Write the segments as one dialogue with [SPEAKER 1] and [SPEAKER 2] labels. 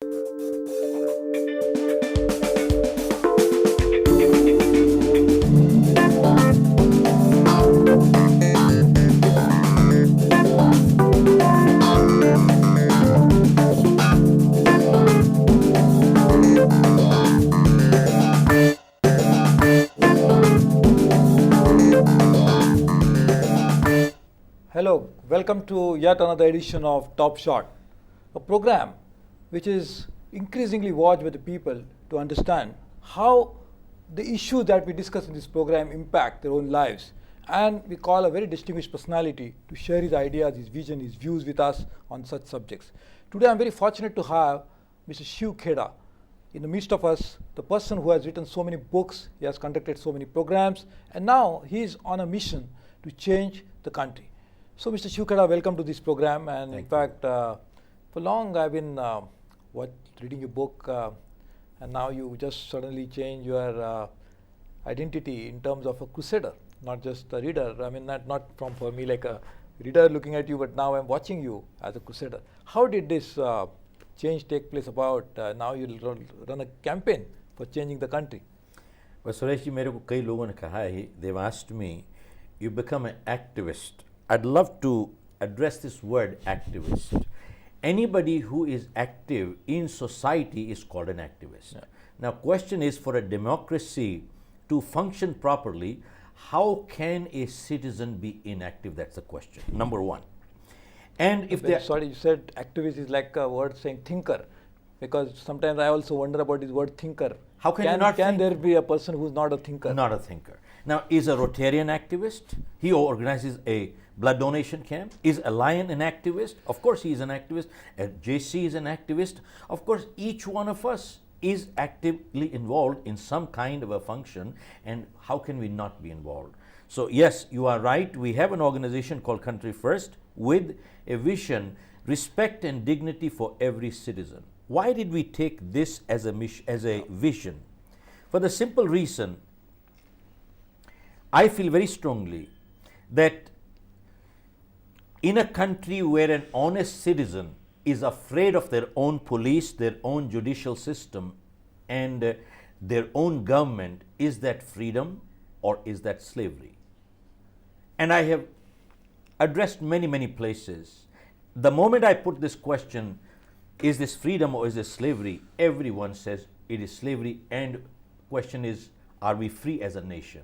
[SPEAKER 1] Hello, welcome to yet another edition of Top Shot, a program which is increasingly watched by the people to understand how the issues that we discuss in this program impact their own lives. And we call a very distinguished personality to share his ideas, his vision, his views with us on such subjects. Today I'm very fortunate to have Mr. Shiv Khera in the midst of us, the person who has written so many books, he has conducted so many programs, and now he is on a mission to change the country. So, Mr. Shiv Khera, welcome to this program. And in fact, for long I've been reading your book, and now you just suddenly change your identity in terms of a crusader, not just a reader. I mean, not from for me like a reader looking at you, but now I'm watching you as a crusader. How did this change take place about? Now you'll run a campaign for changing the country.
[SPEAKER 2] Well, Suresh ji, मेरे को कई लोगों ने कहा है, they've asked me, you become an activist. I'd love to address this word activist. Anybody who is active in society is called an activist. Yeah. Now, question is, for a democracy to function properly, how can a citizen be inactive? That's the question, number one. And if they...
[SPEAKER 1] Sorry, you said activist is like a word saying thinker, because sometimes I also wonder about this word thinker.
[SPEAKER 2] How can
[SPEAKER 1] there be a person who's not a thinker?
[SPEAKER 2] Not a thinker. Now, is a Rotarian activist? He organizes a blood donation camp. Is a Lion an activist? Of course he is an activist. A JC is an activist. Of course, each one of us is actively involved in some kind of a function, and how can we not be involved? So yes, you are right. We have an organization called Country First with a vision, respect and dignity for every citizen. Why did we take this as a vision? For the simple reason, I feel very strongly that in a country where an honest citizen is afraid of their own police, their own judicial system, and their own government, is that freedom or is that slavery? And I have addressed many places. The moment I put this question, is this freedom or is this slavery, everyone says it is slavery, and question is, are we free as a nation?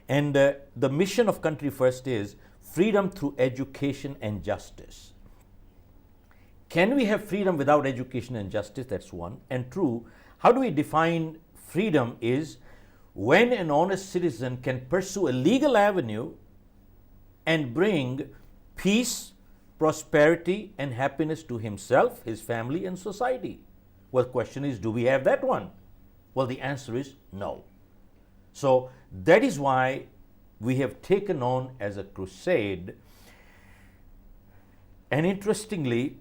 [SPEAKER 2] And the mission of Country First is freedom through education and justice. Can we have freedom without education and justice? That's one. And two, how do we define freedom is when an honest citizen can pursue a legal avenue and bring peace, prosperity and happiness to himself, his family and society. Well, the question is, do we have that one? Well, the answer is no. So that is why we have taken on as a crusade. And interestingly,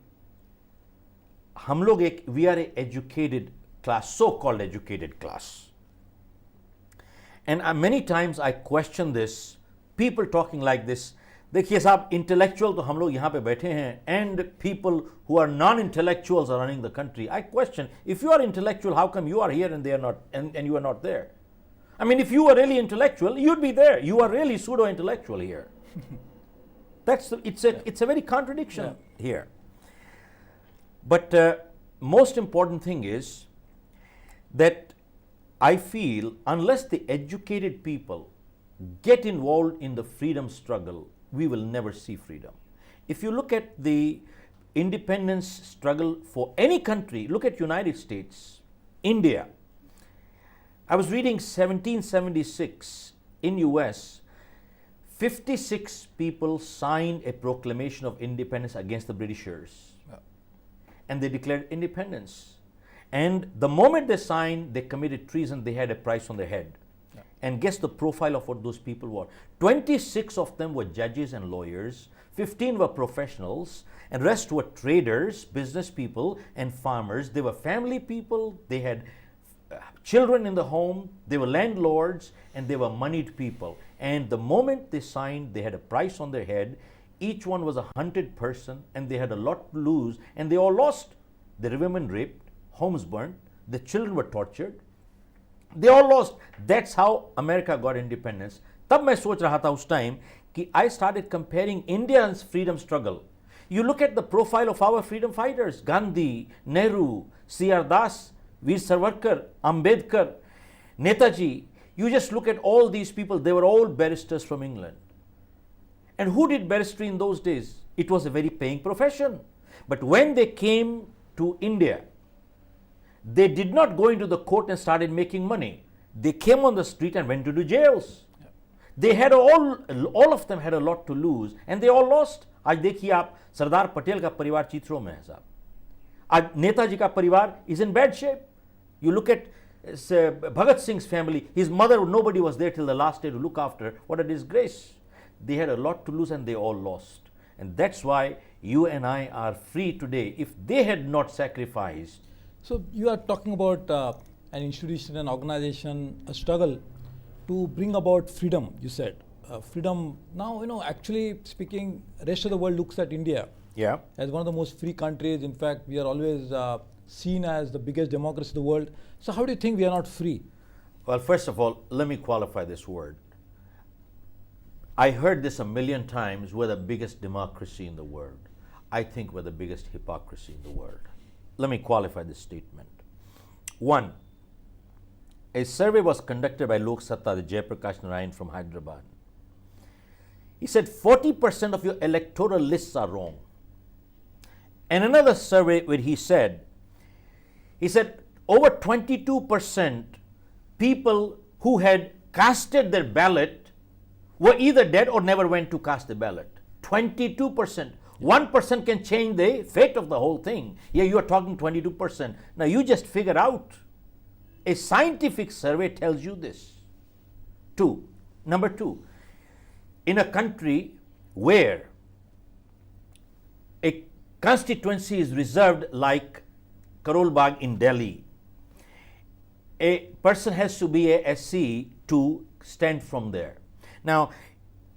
[SPEAKER 2] we are an educated class, so-called educated class. And many times I question this, people talking like this, देखिए साहब, intellectual तो हम लोग यहाँ पे बैठे हैं, and people who are non-intellectuals are running the country. I question, if you are intellectual, how come you are here and they are not, and you are not there? I mean, if you were really intellectual, you'd be there. You are really pseudo-intellectual here. It's a very contradiction here. But most important thing is that I feel unless the educated people get involved in the freedom struggle, we will never see freedom. If you look at the independence struggle for any country, look at United States, India. I was reading 1776 in US, 56 people signed a proclamation of independence against the Britishers. And they declared independence. And the moment they signed, they committed treason, they had a price on their head. And guess the profile of what those people were. 26 of them were judges and lawyers, 15 were professionals, and rest were traders, business people, and farmers. They were family people, they had children in the home, they were landlords, and they were moneyed people. And the moment they signed, they had a price on their head. Each one was a hunted person, and they had a lot to lose, and they all lost. the women raped, homes burned, the children were tortured. They all lost. That's how America got independence. तब मैं सोच रहा था उस time कि I started comparing India's freedom struggle. You look at the profile of our freedom fighters: Gandhi, Nehru, C.R. Das, Veer Savarkar, Ambedkar, Netaji. You just look at all these people. They were all barristers from England. And who did barristry in those days? It was a very paying profession. But when they came to India, they did not go into the court and started making money. They came on the street and went to the jails. Yeah. They had all of them had a lot to lose, and they all lost. आज देखिए आप सरदार पटेल का परिवार चित्रों में है साहब. आज नेताजी का परिवार is in bad shape. You look at Bhagat Singh's family. His mother, nobody was there till the last day to look after. What a disgrace. They had a lot to lose and they all lost. And that's why you and I are free today. If they had not sacrificed.
[SPEAKER 1] So you are talking about an institution, an organization, a struggle to bring about freedom, you said. Freedom, now, actually speaking, rest of the world looks at India as one of the most free countries. In fact, we are always seen as the biggest democracy in the world. So how do you think we are not free?
[SPEAKER 2] Well, first of all, let me qualify this word. I heard this a million times, we're the biggest democracy in the world. I think we're the biggest hypocrisy in the world. Let me qualify this statement. One, a survey was conducted by Lok Satta, the Jayaprakash Narayan from Hyderabad. He said 40% of your electoral lists are wrong. And another survey where he said over 22% people who had casted their ballot were either dead or never went to cast the ballot. 22%. 1% can change the fate of the whole thing. Here you are talking 22%. Now you just figure out. A scientific survey tells you this. Number two, in a country where a constituency is reserved like Karol Bagh in Delhi, a person has to be a SC to stand from there. Now,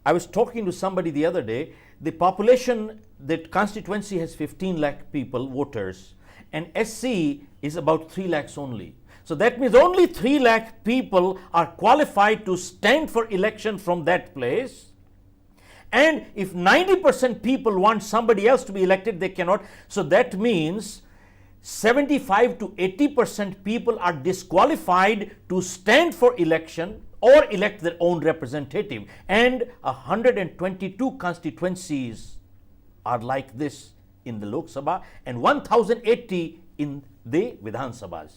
[SPEAKER 2] I was talking to somebody the other day. The population, that constituency has 15 lakh people, voters, and SC is about 3 lakhs only. So that means only 3 lakh people are qualified to stand for election from that place. And if 90% people want somebody else to be elected, they cannot. So that means 75 to 80% people are disqualified to stand for election or elect their own representative. And 122 constituencies are like this in the Lok Sabha and 1080 in the Vidhan Sabhas.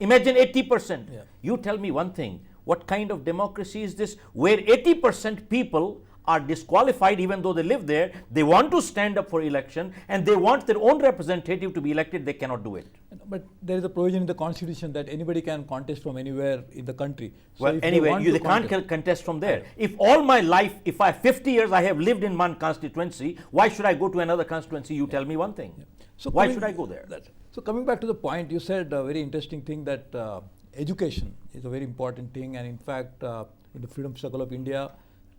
[SPEAKER 2] Imagine 80%. Yeah. You tell me one thing, what kind of democracy is this where 80% people are disqualified even though they live there, they want to stand up for election and they want their own representative to be elected, they cannot do it.
[SPEAKER 1] But there is a provision in the constitution that anybody can contest from anywhere in the country. So
[SPEAKER 2] well, anyway, they can't contest from there. If all my life, if I 50 years I have lived in one constituency, why should I go to another constituency? You tell me one thing. Yeah. So why should I go there?
[SPEAKER 1] So coming back to the point, you said a very interesting thing that education is a very important thing, and in fact in the freedom struggle of India,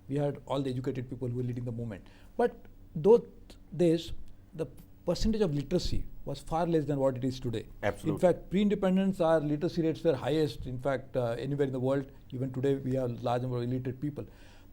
[SPEAKER 1] we had all the educated people who were leading the movement. But those days, the percentage of literacy was far less than what it is today.
[SPEAKER 2] Absolutely.
[SPEAKER 1] In fact, pre-independence, our literacy rates were highest, in fact, anywhere in the world. Even today, we have large number of illiterate people.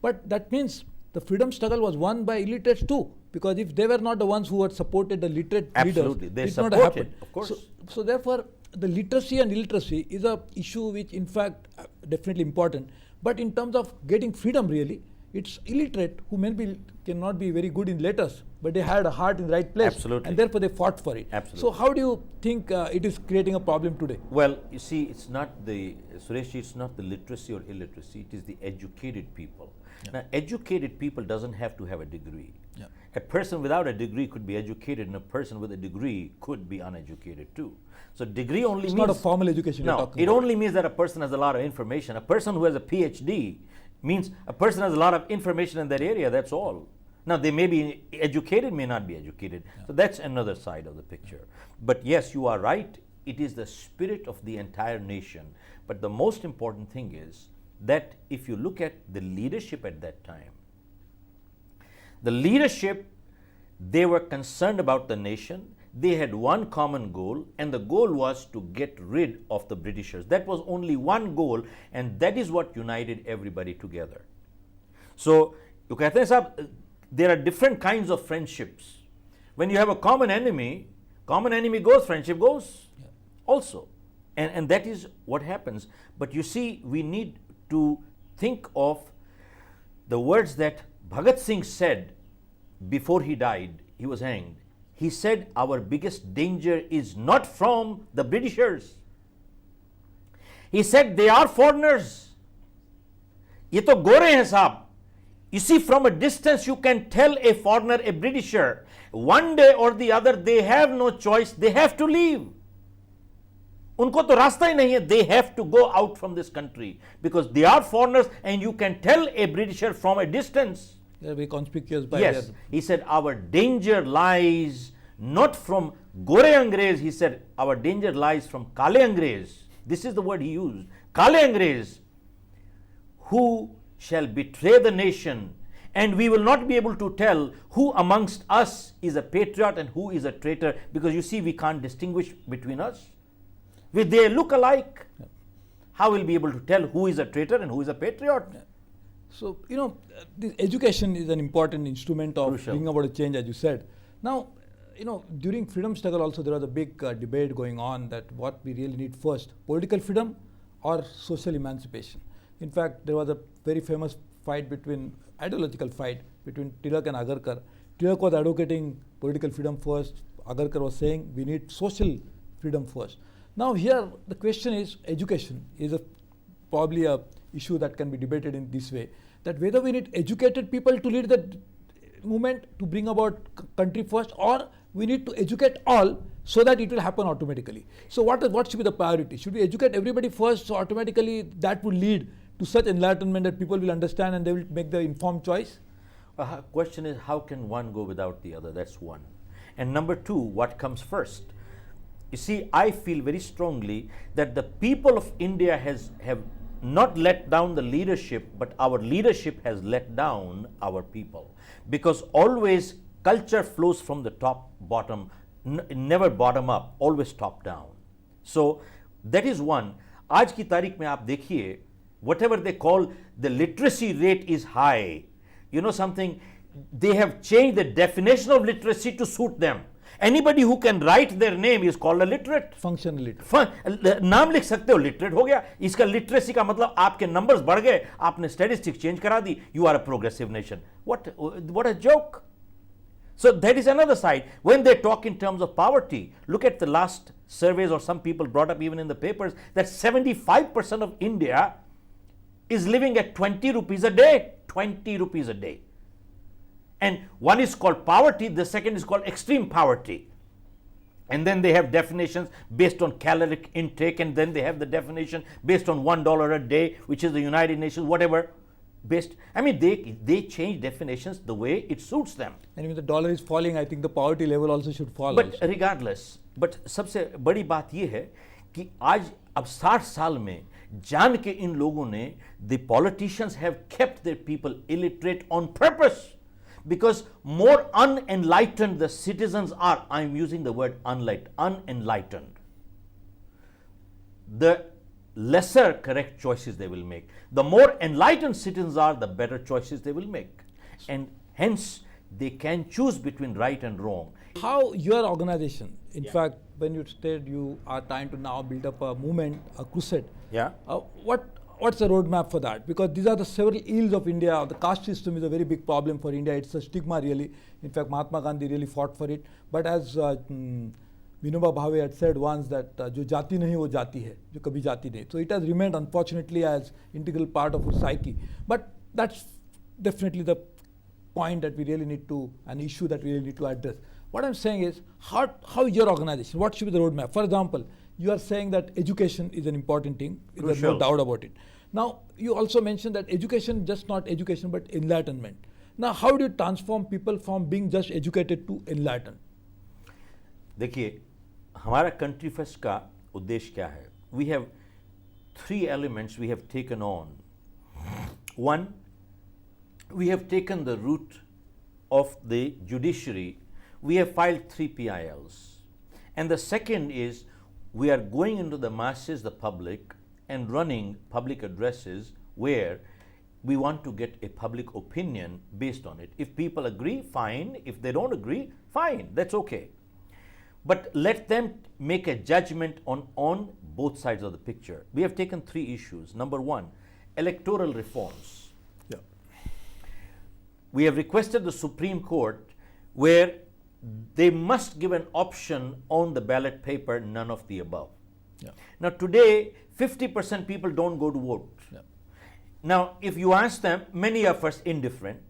[SPEAKER 1] But that means the freedom struggle was won by illiterates too, because if they were not the ones who had supported the literate
[SPEAKER 2] leaders,
[SPEAKER 1] it
[SPEAKER 2] they
[SPEAKER 1] did not happen.
[SPEAKER 2] Of course.
[SPEAKER 1] So therefore, the literacy and illiteracy is a issue which, in fact, definitely important. But in terms of getting freedom, really, it's illiterate who maybe cannot be very good in letters, but they had a heart in the right place.
[SPEAKER 2] Absolutely.
[SPEAKER 1] And therefore they fought for it.
[SPEAKER 2] Absolutely.
[SPEAKER 1] So how do you think it is creating a problem today?
[SPEAKER 2] Well, you see, it's not the, Suresh, it's not the literacy or illiteracy, it is the educated people. Yeah. Now, educated people doesn't have to have a degree. Yeah. A person without a degree could be educated, and a person with a degree could be uneducated too. So degree only means...
[SPEAKER 1] It's not a formal education you're talking
[SPEAKER 2] about.
[SPEAKER 1] It
[SPEAKER 2] only means that a person has a lot of information. A person who has a PhD means a person has a lot of information in that area, that's all. Now, they may be educated, may not be educated. Yeah. So that's another side of the picture. But yes, you are right. It is the spirit of the entire nation. But the most important thing is that if you look at the leadership at that time, the leadership, they were concerned about the nation. they had one common goal, and the goal was to get rid of the Britishers. That was only one goal, and that is what united everybody together. So, you कहते हैं साहब, there are different kinds of friendships. When you have a common enemy goes, friendship goes also. And that is what happens. But you see, we need to think of the words that Bhagat Singh said before he died, he was hanged. He said, our biggest danger is not from the Britishers. He said, they are foreigners. ये तो गोरे हैं साहब. You see, from a distance, you can tell a foreigner, a Britisher, one day or the other, they have no choice, they have to leave. उनको तो रास्ता ही नहीं है, they have to go out from this country because they are foreigners, and you can tell a Britisher from a distance.
[SPEAKER 1] They are very conspicuous by
[SPEAKER 2] Yes,
[SPEAKER 1] their.
[SPEAKER 2] he said, our danger lies not from Gore Angrez, he said, our danger lies from Kale Angrez. This is the word he used. Kale Angrez, who shall betray the nation, and we will not be able to tell who amongst us is a patriot and who is a traitor, because you see, we can't distinguish between us. They look alike. How will we be able to tell who is a traitor and who is a patriot?
[SPEAKER 1] So, this education is an important instrument of
[SPEAKER 2] Crucial.
[SPEAKER 1] bringing about a change, as you said. Now, during freedom struggle also there was a big debate going on that what we really need first, political freedom or social emancipation. In fact, there was a very famous ideological fight between Tilak and Agarkar. Tilak was advocating political freedom first. Agarkar was saying we need social freedom first. Now here the question is, education is probably a issue that can be debated in this way, that whether we need educated people to lead the movement to bring about country first, or we need to educate all so that it will happen automatically. So what should be the priority? Should we educate everybody first, so automatically that would lead to such enlightenment that people will understand and they will make the informed choice?
[SPEAKER 2] Question is, how can one go without the other? That's one. And number two, what comes first? You see, I feel very strongly that the people of India have not let down the leadership, but our leadership has let down our people. Because always culture flows from the top, bottom, never bottom up, always top down. So that is one. आज की तारीख में आप देखिए, whatever they call the literacy rate is high. You know something? They have changed the definition of literacy to suit them. Anybody who can write their name is called a literate.
[SPEAKER 1] Functional literate.
[SPEAKER 2] नाम लिख सकते हो, literate हो गया. इसका literacy का मतलब आपके नंबर्स बढ़ गए, आपने स्टैटिस्टिक्स चेंज करा दी, you are a progressive nation. What a joke. So that is another side. When they talk in terms of poverty, look at the last surveys, or some people brought up even in the papers, that 75% of India is living at 20 rupees a day. 20 rupees a day. And one is called poverty, the second is called extreme poverty. And then they have definitions based on caloric intake, and then they have the definition based on $1 a day, which is the United Nations, whatever. They change definitions the way it suits them.
[SPEAKER 1] And if the dollar is falling, I think the poverty level also should fall.
[SPEAKER 2] But regardless, but सबसे बड़ी बात ये है कि आज अब 60 साल में जान के इन लोगों ने, the politicians have kept their people illiterate on purpose. Because more unenlightened the citizens are, I am using the word unenlightened, the lesser correct choices they will make. The more enlightened citizens are, the better choices they will make. And hence, they can choose between right and wrong.
[SPEAKER 1] How your organization, in fact, when you said you are trying to now build up a movement, a crusade, what's the roadmap for that? Because these are the several ills of India. The caste system is a very big problem for India. It's a stigma, really. In fact, Mahatma Gandhi really fought for it. But as Vinoba Bhave had said once, that जो जाति नहीं वो जाति है, जो कभी जाति नहीं. So it has remained, unfortunately, as integral part of our psyche. But that's definitely the point that we really need to, an issue that we really need to address. What I'm saying is, how your organization, what should be the roadmap? For example, you are saying that education is an important thing. There's no doubt about it. Now, you also mentioned that education, just not education, but enlightenment. Now, how do you transform people from being just educated to enlightened?
[SPEAKER 2] देखिए, हमारा country first का उद्देश्य क्या है? We have 3 elements we have taken on. One, we have taken the route of the judiciary. We have filed 3 PILs. And the second is we are going into the masses, the public, and running public addresses where we want to get a public opinion based on it. If people agree, fine. If they don't agree, fine. That's okay. But let them make a judgment on both sides of the picture. We have taken 3 issues. Number 1, electoral reforms.
[SPEAKER 1] Yeah.
[SPEAKER 2] We have requested the Supreme Court where they must give an option on the ballot paper, none of the above.
[SPEAKER 1] Yeah.
[SPEAKER 2] Now today, 50% people don't go to vote.
[SPEAKER 1] Yeah.
[SPEAKER 2] Now, if you ask them, many are first indifferent.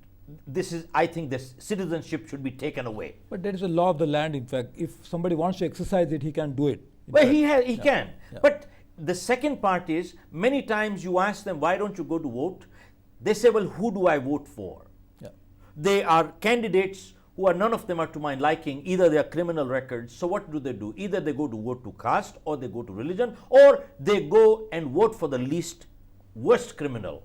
[SPEAKER 2] I think this citizenship should be taken away.
[SPEAKER 1] But there is a law of the land, in fact. If somebody wants to exercise it, he can do it.
[SPEAKER 2] Well, he can.
[SPEAKER 1] Yeah.
[SPEAKER 2] But the second part is, many times you ask them, why don't you go to vote? They say, well, who do I vote for?
[SPEAKER 1] Yeah.
[SPEAKER 2] They are candidates who are, none of them are to my liking. Either they are criminal records. So what do? Either they go to vote to caste, or they go to religion, or they go and vote for the least worst criminal.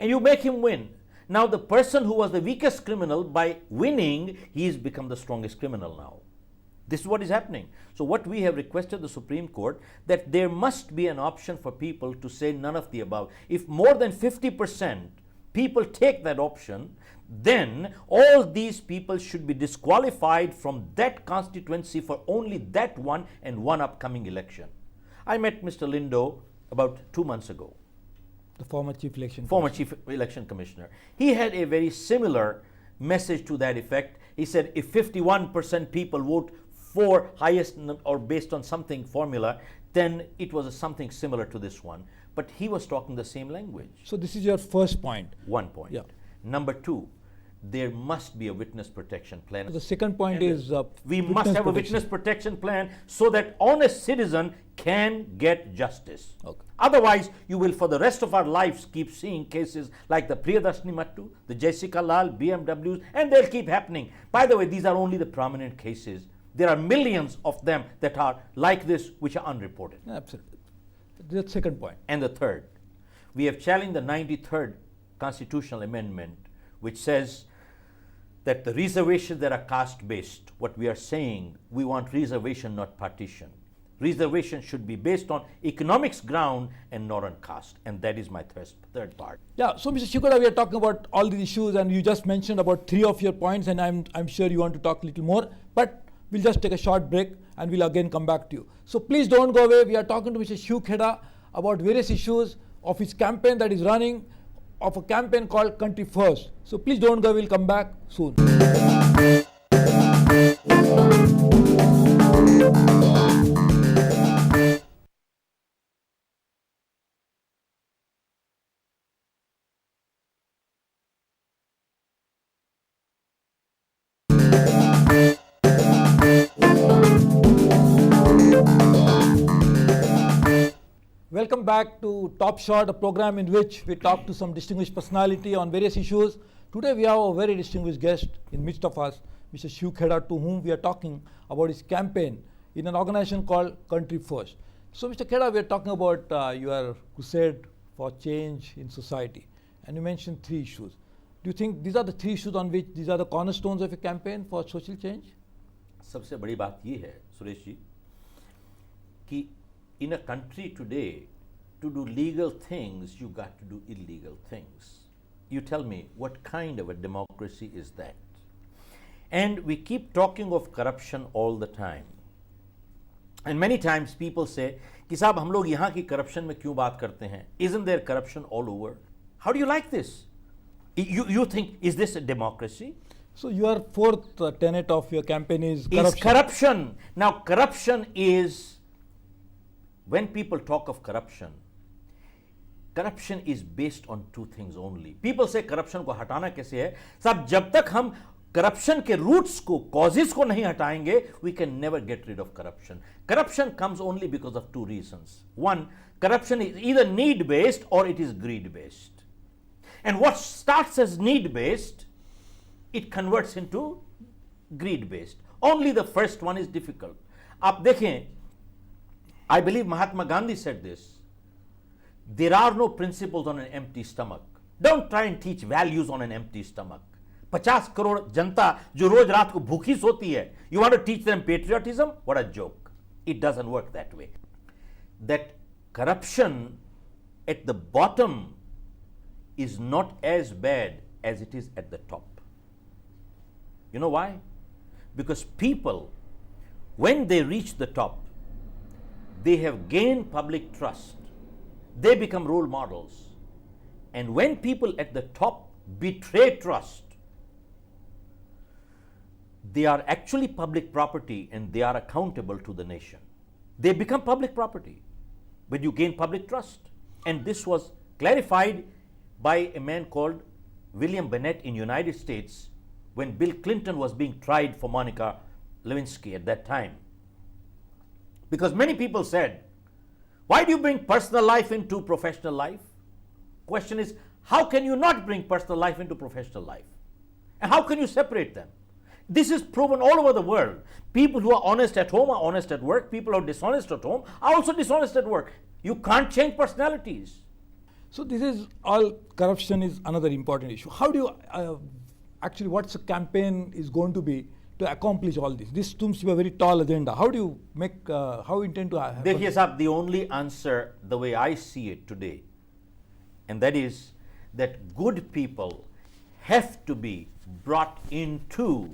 [SPEAKER 2] And you make him win. Now the person who was the weakest criminal, by winning, he has become the strongest criminal now. This is what is happening. So what we have requested the Supreme Court, that there must be an option for people to say none of the above. If more than 50% people take that option, then all these people should be disqualified from that constituency for only that one and one upcoming election. I met Mr. Lindo about 2 months ago.
[SPEAKER 1] The former chief election
[SPEAKER 2] Commissioner. He had a very similar message to that effect. He said if 51% people vote for highest or based on something formula, then it was something similar to this one. But he was talking the same language.
[SPEAKER 1] So this is your first point.
[SPEAKER 2] One point.
[SPEAKER 1] Yeah.
[SPEAKER 2] Number 2, there must be a witness protection plan.
[SPEAKER 1] The second point is
[SPEAKER 2] we must have a witness protection plan so that honest citizen can get justice.
[SPEAKER 1] Okay.
[SPEAKER 2] Otherwise, you will for the rest of our lives keep seeing cases like the Priyadashni Mattu, the Jessica Lal, BMWs, and they'll keep happening. By the way, these are only the prominent cases. There are millions of them that are like this, which are unreported.
[SPEAKER 1] Absolutely. The second point.
[SPEAKER 2] And the third, we have challenged the 93rd constitutional amendment, which says that the reservations that are caste-based, what we are saying, we want reservation, not partition. Reservation should be based on economics ground and not on caste. And that is my third part.
[SPEAKER 1] Yeah, so Mr. Shikoda, we are talking about all these issues, and you just mentioned about 3 of your points, and I'm sure you want to talk a little more, but we'll just take a short break and we'll again come back to you. So please don't go away. We are talking to Mr. Shiv Khera about various issues of his campaign that is running, of a campaign called Country First. So please don't go, we'll come back soon. Welcome back to Top Shot, a program in which we talk to some distinguished personality on various issues. Today we have a very distinguished guest in midst of us, Mr. Shiv Khera, to whom we are talking about his campaign in an organization called Country First. So Mr. Khera, we are talking about your crusade for change in society, and you mentioned 3 issues. Do you think these are the 3 issues on which these are the cornerstones of your campaign for social change?
[SPEAKER 2] सबसे बड़ी बात ये है, सुरेश जी, कि in a country today, to do legal things, you got to do illegal things. You tell me, what kind of a democracy is that? And we keep talking of corruption all the time. And many times people say, कि साहब हम लोग यहाँ की corruption में क्यों बात करते हैं? Isn't there corruption all over? How do you like this? You think, is this a democracy?
[SPEAKER 1] So your 4th tenet of your campaign is corruption.
[SPEAKER 2] Is corruption. Now corruption is, when people talk of corruption is based on 2 things only. People say corruption को हटाना कैसे है? साहब जब तक हम corruption के roots को, causes को नहीं हटाएंगे, we can never get rid of corruption. Corruption comes only because of 2 reasons. One, corruption is either need based or it is greed based. And what starts as need based, it converts into greed based. Only the first one is difficult. आप देखें, I believe Mahatma Gandhi said this, there are no principles on an empty stomach. Don't try and teach values on an empty stomach. 50 crore जनता जो रोज रात को भूखी सोती है, you want to teach them patriotism? What a joke. It doesn't work that way. That corruption at the bottom is not as bad as it is at the top. You know why? Because people, when they reach the top, they have gained public trust. They become role models. And when people at the top betray trust, they are actually public property and they are accountable to the nation. They become public property when you gain public trust. And this was clarified by a man called William Bennett in United States when Bill Clinton was being tried for Monica Lewinsky at that time. Because many people said, why do you bring personal life into professional life? Question is, how can you not bring personal life into professional life? And how can you separate them? This is proven all over the world. People who are honest at home are honest at work. People who are dishonest at home are also dishonest at work. You can't change personalities.
[SPEAKER 1] So this is all, corruption is another important issue. How do you, actually what's the campaign is going to be to accomplish all this? This seems to be a very tall agenda. How do you make, how you intend to have?
[SPEAKER 2] Dekhiye sahab, the only answer, the way I see it today, and that is that good people have to be brought into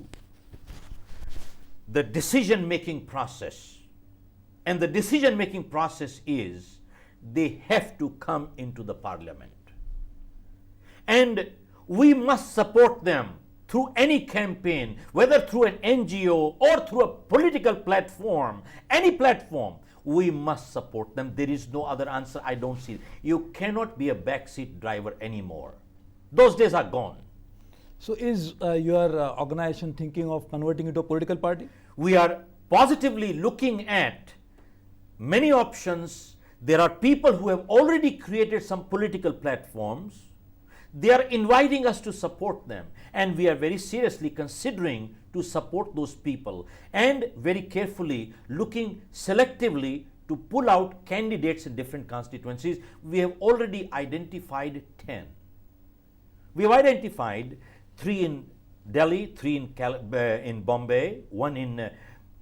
[SPEAKER 2] the decision-making process. And the decision-making process is they have to come into the parliament. And we must support them through any campaign, whether through an NGO or through a political platform, any platform, we must support them. There is no other answer. I don't see it. You cannot be a backseat driver anymore. Those days are gone.
[SPEAKER 1] So is your organization thinking of converting it to a political party?
[SPEAKER 2] We are positively looking at many options. There are people who have already created some political platforms. They are inviting us to support them, and we are very seriously considering to support those people and very carefully looking selectively to pull out candidates in different constituencies. We have already identified 10. We have identified 3 in Delhi, 3 in Bombay, 1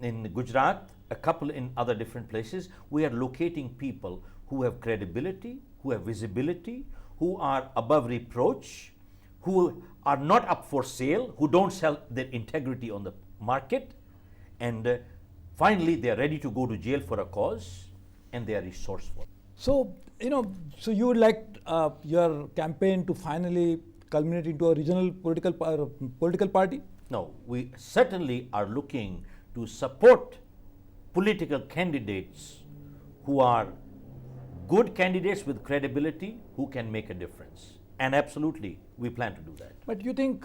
[SPEAKER 2] in Gujarat, a couple in other different places. We are locating people who have credibility, who have visibility, who are above reproach, who are not up for sale, who don't sell their integrity on the market, and finally they are ready to go to jail for a cause, and they are resourceful.
[SPEAKER 1] So, so you would like your campaign to finally culminate into a regional political party?
[SPEAKER 2] No, we certainly are looking to support political candidates who are good candidates with credibility who can make a difference. And absolutely, we plan to do that.
[SPEAKER 1] But you think,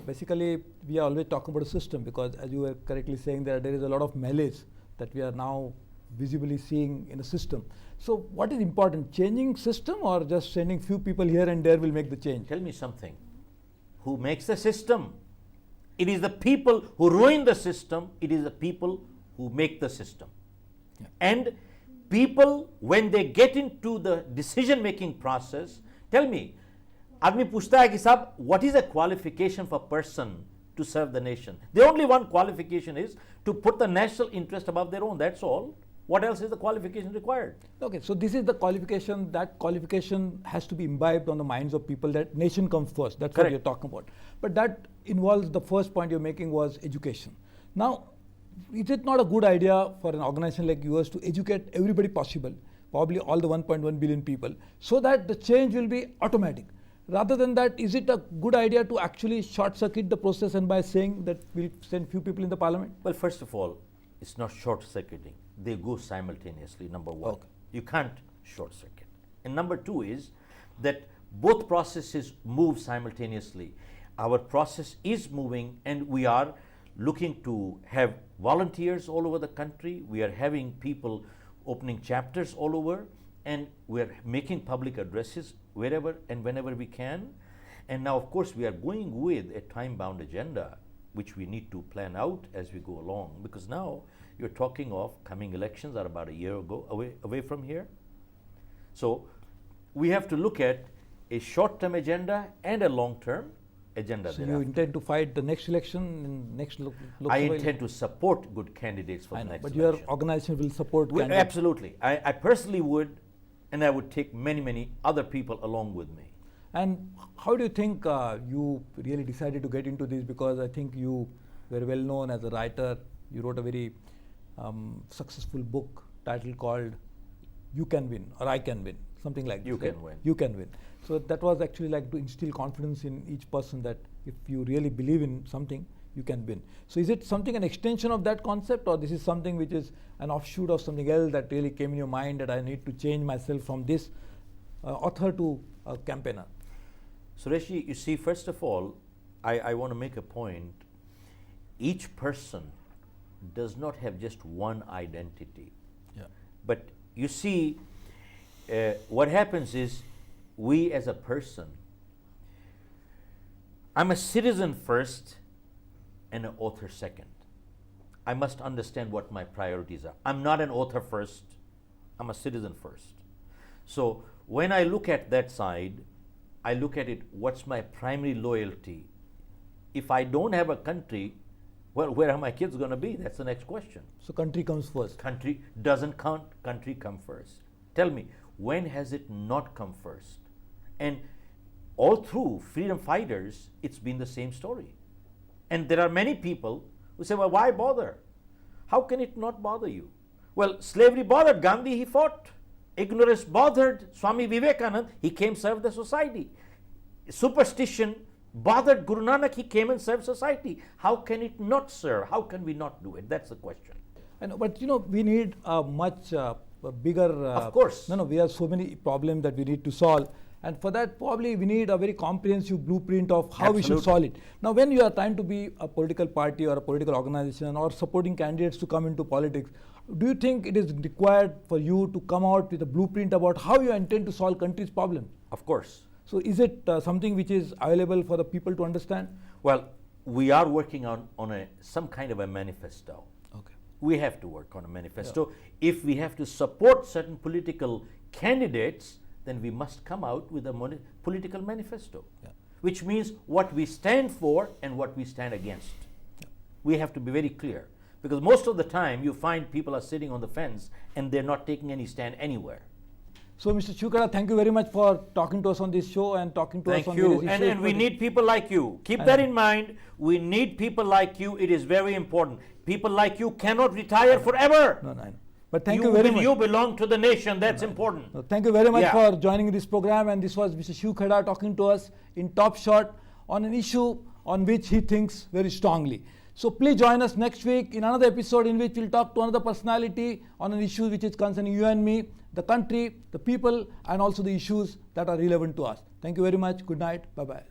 [SPEAKER 1] basically we are always talking about a system, because as you were correctly saying, there is a lot of malaise that we are now visibly seeing in the system. So what is important, changing system or just sending few people here and there will make the change?
[SPEAKER 2] Tell me something. Who makes the system? It is the people who ruin the system. It is the people who make the system.
[SPEAKER 1] Yeah.
[SPEAKER 2] And people, when they get into the decision-making process, tell me, आदमी पूछता है कि साहब, what is a qualification for a person to serve the nation? The only one qualification is to put the national interest above their own. That's all. What else is the qualification required?
[SPEAKER 1] Okay, so this is the qualification. That qualification has to be imbibed on the minds of people, that nation comes first. That's
[SPEAKER 2] Correct.
[SPEAKER 1] what you're talking about. But that involves, the first point you're making was education. Now, is it not a good idea for an organization like yours to educate everybody possible, probably all the 1.1 billion people, so that the change will be automatic? Rather than that, is it a good idea to actually short circuit the process and by saying that we'll send few people in the parliament?
[SPEAKER 2] Well, first of all, it's not short circuiting. They go simultaneously, number one.
[SPEAKER 1] Okay.
[SPEAKER 2] You can't short circuit. And number two is that both processes move simultaneously. Our process is moving, and we are looking to have volunteers all over the country. We are having people opening chapters all over, and we are making public addresses wherever and whenever we can. And now, of course, we are going with a time-bound agenda, which we need to plan out as we go along, because now you're talking of coming elections are about a year away from here. So we have to look at a short-term agenda and a long-term. agenda
[SPEAKER 1] So you
[SPEAKER 2] thereafter.
[SPEAKER 1] intend to fight the next election in next Lok
[SPEAKER 2] I
[SPEAKER 1] Sabha
[SPEAKER 2] intend to support good candidates for
[SPEAKER 1] I
[SPEAKER 2] the
[SPEAKER 1] know,
[SPEAKER 2] next
[SPEAKER 1] but
[SPEAKER 2] election.
[SPEAKER 1] your organization will support
[SPEAKER 2] Well,
[SPEAKER 1] candidates.
[SPEAKER 2] absolutely. I personally would, and I would take many other people along with me.
[SPEAKER 1] And how do you think you really decided to get into this? Because I think you were well known as a writer. You wrote a very successful book titled called "You Can Win" or "I Can Win," something like
[SPEAKER 2] You
[SPEAKER 1] this,
[SPEAKER 2] Can Win.
[SPEAKER 1] You Can Win. So that was actually like to instill confidence in each person that if you really believe in something, you can win. So is it something, an extension of that concept, or this is something which is an offshoot of something else that really came in your mind that I need to change myself from this author to a campaigner?
[SPEAKER 2] Suresh, you see, first of all, I want to make a point. Each person does not have just one identity.
[SPEAKER 1] Yeah.
[SPEAKER 2] But you see, what happens is, we as a person, I'm a citizen first and an author second. I must understand what my priorities are. I'm not an author first, I'm a citizen first. So when I look at that side, I look at it, what's my primary loyalty? If I don't have a country, well, where are my kids going to be? That's the next question.
[SPEAKER 1] So country comes first.
[SPEAKER 2] Country doesn't count, country come first. Tell me, when has it not come first? And all through freedom fighters, it's been the same story. And there are many people who say, well, why bother? How can it not bother you? Well, slavery bothered Gandhi, he fought. Ignorance bothered Swami Vivekananda, he came serve the society. Superstition bothered Guru Nanak, he came and served society. How can it not serve? How can we not do it? That's the question.
[SPEAKER 1] But you know, we need a much bigger.
[SPEAKER 2] Of course.
[SPEAKER 1] No, we have so many problems that we need to solve. And for that, probably we need a very comprehensive blueprint of how we should solve it. Now, when you are trying to be a political party or a political organization or supporting candidates to come into politics, do you think it is required for you to come out with a blueprint about how you intend to solve country's problem?
[SPEAKER 2] Of course.
[SPEAKER 1] So is it something which is available for the people to understand?
[SPEAKER 2] Well, we are working on some kind of a manifesto.
[SPEAKER 1] Okay.
[SPEAKER 2] We have to work on a manifesto. Yeah. If we have to support certain political candidates, then we must come out with a political manifesto, which means what we stand for and what we stand against. Yeah. We have to be very clear, because most of the time you find people are sitting on the fence and they're not taking any stand anywhere.
[SPEAKER 1] So, Mr. Shiv Khera, thank you very much for talking to us on this show and talking to us on various issues.
[SPEAKER 2] And we need people like you. Keep that in mind. We need people like you. It is very important. People like you cannot retire forever.
[SPEAKER 1] No, I know. But thank you very much.
[SPEAKER 2] You belong to the nation. That's important.
[SPEAKER 1] No, thank you very much for joining this program. And this was Mr. Shiv Khera talking to us in Top Shot on an issue on which he thinks very strongly. So please join us next week in another episode in which we'll talk to another personality on an issue which is concerning you and me, the country, the people, and also the issues that are relevant to us. Thank you very much. Good night. Bye-bye.